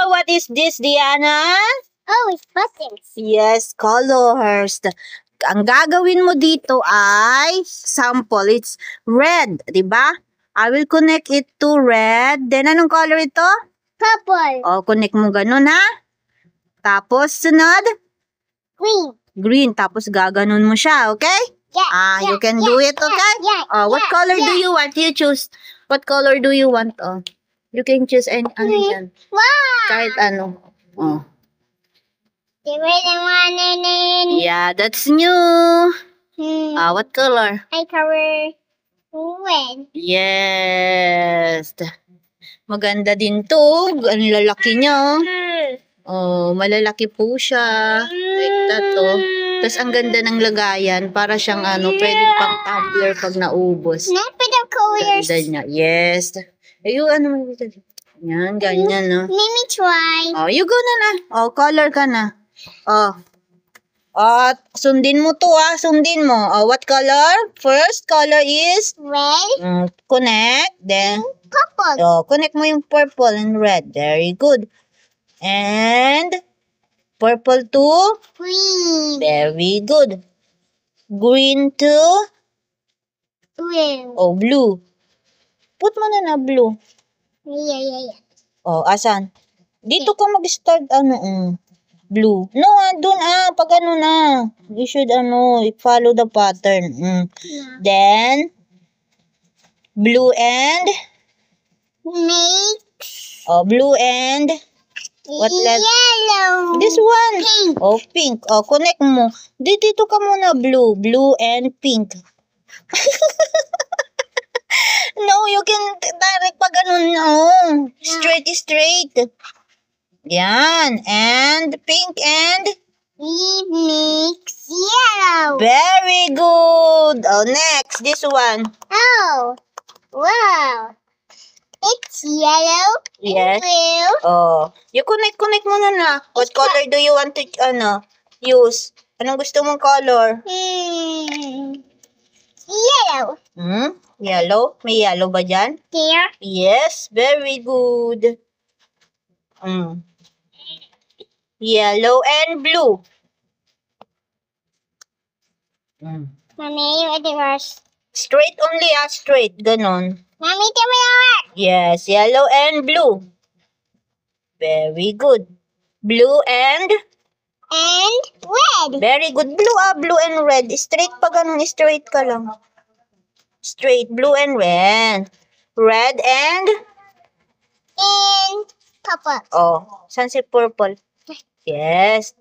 what is this, Diana? Oh, it's buttons. Yes, colors. Ang gagawin mo dito ay sample. It's red, di ba? I will connect it to red. Then, anong color ito? Purple. O, connect mo ganun, ha? Tapos, sunod? Green. Green. Tapos, gaganon mo siya, okay? Yeah. You can do it, okay? What color do you want? You choose. What color do you want? Oh, you can choose any, ano yan. Wow. Kahit ano. Oh. Yeah, that's new. What color? I cover red. Yes. Maganda din to. Ang lalaki niya. Oh, malalaki po siya. Like that, oh. Tapos ang ganda ng lagayan. Para siyang pwedeng pang tumbler pag naubos. Snapid of colors. Ganda niya. Yes. Ayun, yan, ganyan, no? Let me try. Oh, you go na. Oh, color ka na. Oh. Sundin mo to, Sundin mo. Oh, what color? First color is red. Connect. Then Purple. oh, connect mo yung purple and red. Very good. And purple to Green. very good. Green to Blue. oh, blue. Put mo na blue. Yeah. Oh, asan? Dito ka mag-start blue. No, dun pag na. You should follow the pattern. Then blue and mix. oh, blue and what letter? Yellow. This one. Pink. Oh, pink. Oh, connect mo. Dito ka muna blue and pink. No, you can direct pag straight. Yan. And pink and mix yellow. very good. Oh, next. This one. Oh, wow. It's yellow. Yes. Blue. Oh. You connect mo na. What color do you want to, use? Anong gusto mong color? Yellow. Yellow? May yellow ba dyan? There. Yes. Very good. Yellow and blue. Mommy, what the rest? Straight only, straight. Ganon. Mommy, tell me what? Yes, yellow and blue. Very good. Blue and red. very good. Blue and red. Straight pa ganun, straight ka lang. Straight, blue and red. Red and purple. oh, saan si purple? Yes.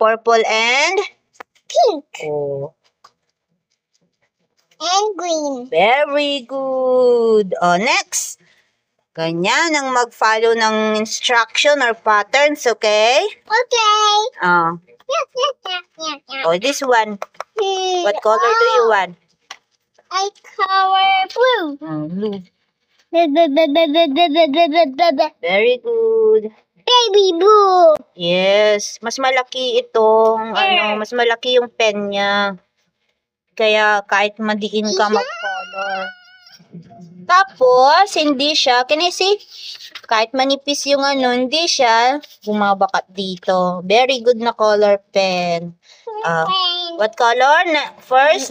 Purple and Pink. oh. And green. Very good. Oh, next. Ganyan ang mag-follow ng instruction or patterns, okay? Okay. Oh. Yeah. Oh, this one. What color do you want? I color blue. Blue. Baby Very good. blue. Yes. Mas malaki itong, mas malaki yung pen niya. Kaya kahit madiin ka mag-color. Tapos, hindi siya, can I see? Kahit manipis yung hindi siya bumabakat dito. Very good na color pen. What color? First?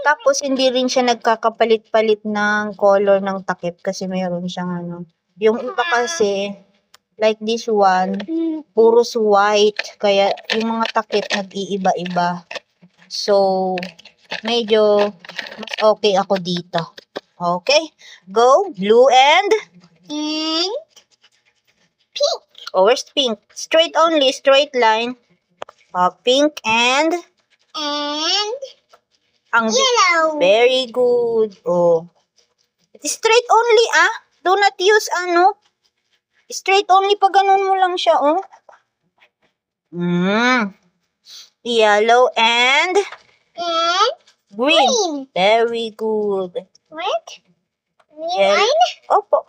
Tapos, hindi rin siya nagkakapalit-palit ng color ng takip kasi mayroon siyang Yung iba kasi, like this one, puros white. Kaya, yung mga takip nag-iiba-iba. So, medyo mas okay ako dito. Okay? Go. Blue and Pink. oh, where's pink? Straight only. Straight line. Pink and yellow. Very good. Oh. Straight only, Do not use, straight only pag ganun mo lang siya, Yellow and green. Very good. What? Yes. Line? Opo.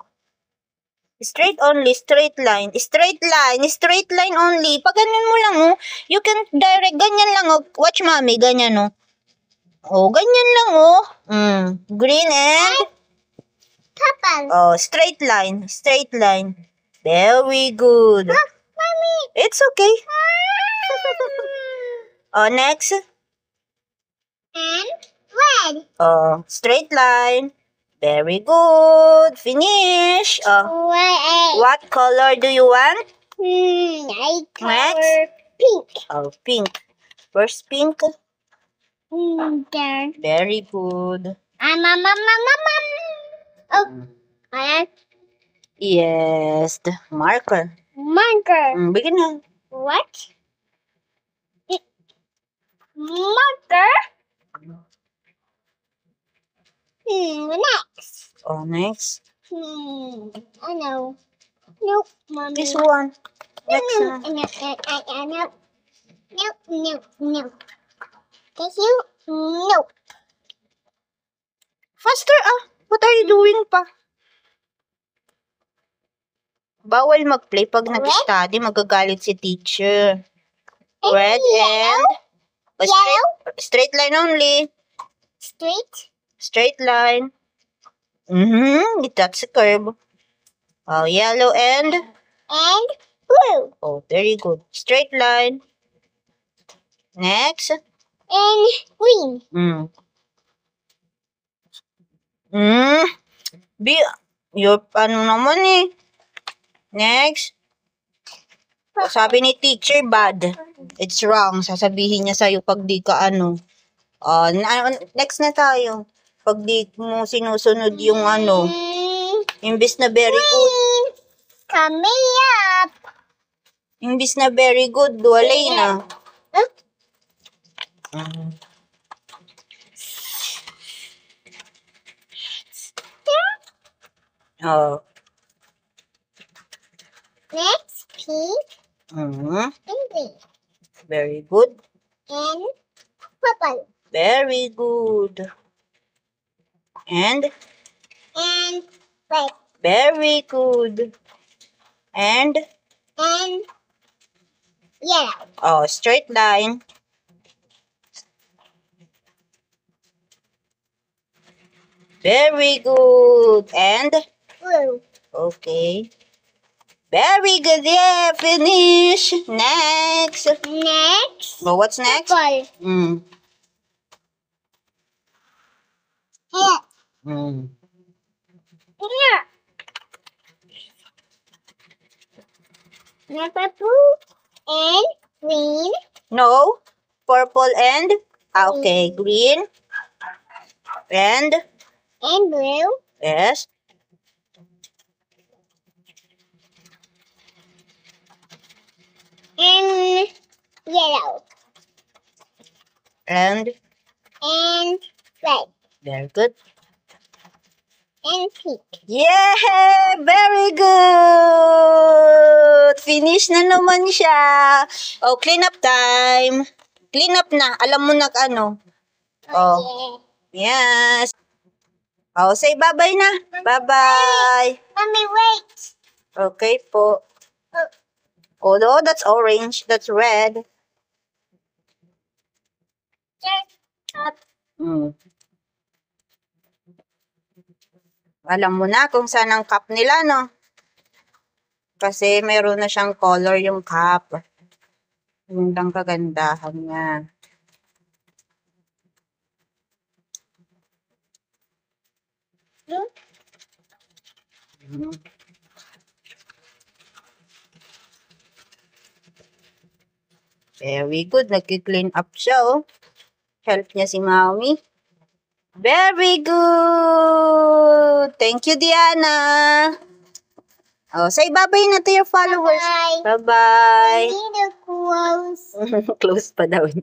Straight only, straight line. Straight line only. Pag ganun mo lang, you can direct, ganyan lang, Watch, mommy, ganyan, Oh, ganyan lang, oh. Green and... Purple. Oh, straight line. Straight line. Very good. Mommy. It's okay. Oh, next. And red. Oh, straight line. Very good. Finish. Oh, Red. what color do you want? I color Next. pink. Oh, pink. First pink. There. Very good. Oh, I Yes, the marker. marker. Begin na. What? Marker. Next. Oh, next. I know. Nope, mommy. This one. Next No. na. No. Thank you. No. Faster, ah. What are you doing pa? Bawal mag-play pag nag-study. Magagalit si teacher. Red and... Straight line only. Straight line. That's a curve. Oh, yellow and... And blue. Oh, very good. Straight line. Next. And green. You're ano naman eh. Next. Sabi ni teacher, bad. It's wrong. Sasabihin niya sa'yo pag di ka ano. Next na tayo. Pag di mo sinusunod yung ano. Imbis na very good. Coming up. Imbis na very good, walay na. Oh. Next, pink and green. Very good. And purple. Very good. And red. very good. And Yellow. oh, straight line. Very good. And Blue. okay. Very good. Yeah, finish. Next. Next. Oh, what's next? Purple. Here. Here. Purple and green. No. Purple and okay, green. And Blue. yes. And yellow. And Red. very good. And pink. Yeah! Very good! Finish na naman siya. Oh, clean up time. Clean up na. Alam mo na ano. Oh. Yes. Oh, say bye-bye na. Bye-bye. Mommy, wait. Okay po. Oh, no, that's orange. That's red. Alam mo na kung saan ang cup nila, no? Kasi meron na siyang color yung cup. Yun lang kagandahan niya. Very good. Nag-clean up siya, oh. Help niya si Mommy. Very good. Thank you, Diana. Oh, say bye-bye na to your followers. Bye. Bye-bye. Need a close. Close pa daw niya.